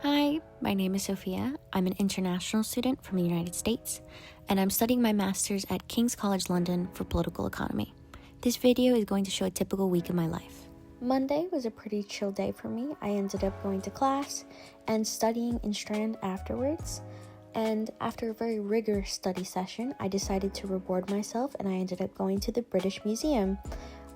Hi, my name is Sofia. I'm an international student from the United States, and I'm studying my master's at King's College London for political economy. This video is going to show a typical week of my life. Monday was a pretty chill day for me. I ended up going to class and studying in Strand afterwards. And after a very rigorous study session, I decided to reward myself and I ended up going to the British Museum.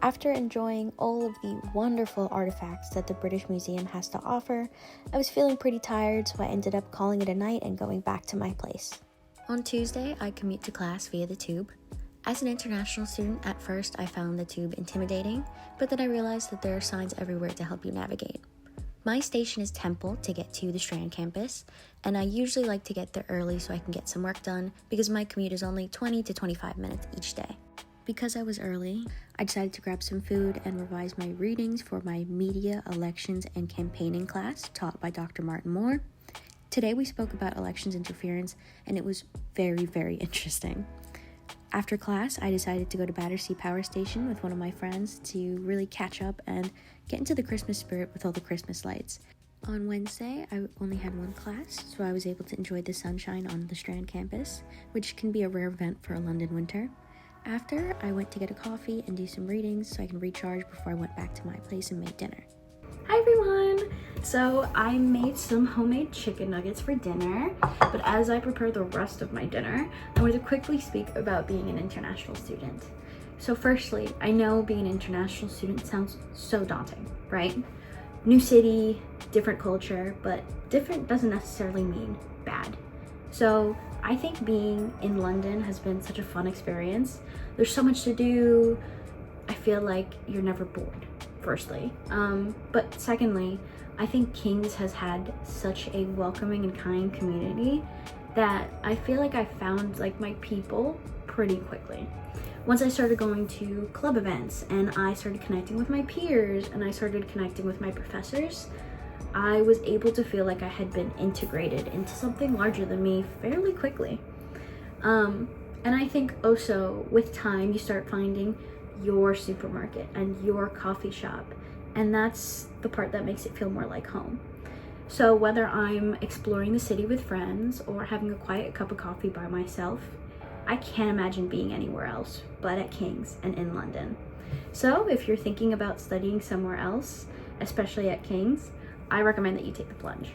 After enjoying all of the wonderful artifacts that the British Museum has to offer, I was feeling pretty tired, so I ended up calling it a night and going back to my place. On Tuesday, I commute to class via the tube. As an international student, at first I found the tube intimidating, but then I realized that there are signs everywhere to help you navigate. My station is Temple to get to the Strand campus, and I usually like to get there early so I can get some work done because my commute is only 20 to 25 minutes each day. Because I was early, I decided to grab some food and revise my readings for my Media, Elections, and Campaigning class taught by Dr. Martin Moore. Today we spoke about elections interference, and it was very, very interesting. After class, I decided to go to Battersea Power Station with one of my friends to really catch up and get into the Christmas spirit with all the Christmas lights. On Wednesday, I only had one class, so I was able to enjoy the sunshine on the Strand campus, which can be a rare event for a London winter. After, I went to get a coffee and do some readings so I can recharge before I went back to my place and made dinner. Hi everyone! So I made some homemade chicken nuggets for dinner, but as I prepare the rest of my dinner, I want to quickly speak about being an international student. So firstly, I know being an international student sounds so daunting, right? New city, different culture, but different doesn't necessarily mean bad. So I think being in London has been such a fun experience. There's so much to do. I feel like you're never bored, firstly. But secondly, I think King's has had such a welcoming and kind community that I feel like I found my people pretty quickly. Once I started going to club events and I started connecting with my peers and I started connecting with my professors, I was able to feel like I had been integrated into something larger than me fairly quickly. And I think also with time, you start finding your supermarket and your coffee shop. And that's the part that makes it feel more like home. So whether I'm exploring the city with friends or having a quiet cup of coffee by myself, I can't imagine being anywhere else but at King's and in London. So if you're thinking about studying somewhere else, especially at King's, I recommend that you take the plunge.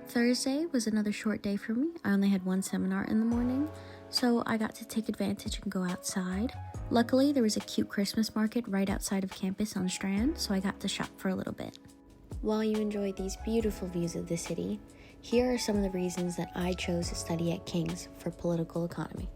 Thursday was another short day for me. I only had one seminar in the morning, so I got to take advantage and go outside. Luckily, there was a cute Christmas market right outside of campus on Strand, so I got to shop for a little bit. While you enjoy these beautiful views of the city, here are some of the reasons that I chose to study at King's for political economy.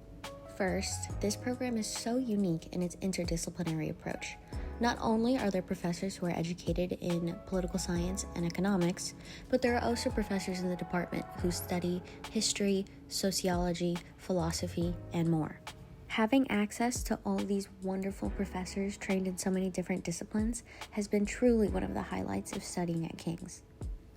First, this program is so unique in its interdisciplinary approach. Not only are there professors who are educated in political science and economics, but there are also professors in the department who study history, sociology, philosophy, and more. Having access to all these wonderful professors trained in so many different disciplines has been truly one of the highlights of studying at King's.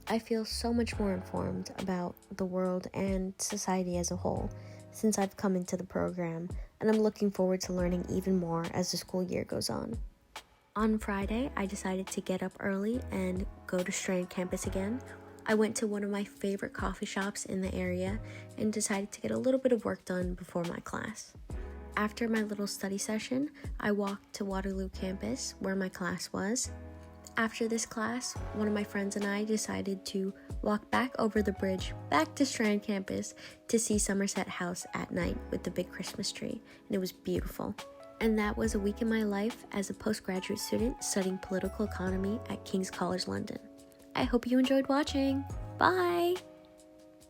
I feel so much more informed about the world and society as a whole since I've come into the program, and I'm looking forward to learning even more as the school year goes on. On Friday, I decided to get up early and go to Strand campus again. I went to one of my favorite coffee shops in the area and decided to get a little bit of work done before my class. After my little study session, I walked to Waterloo campus where my class was. After this class, one of my friends and I decided to walk back over the bridge back to Strand campus to see Somerset House at night with the big Christmas tree, and it was beautiful. And that was a week in my life as a postgraduate student studying political economy at King's College London. I hope you enjoyed watching. Bye!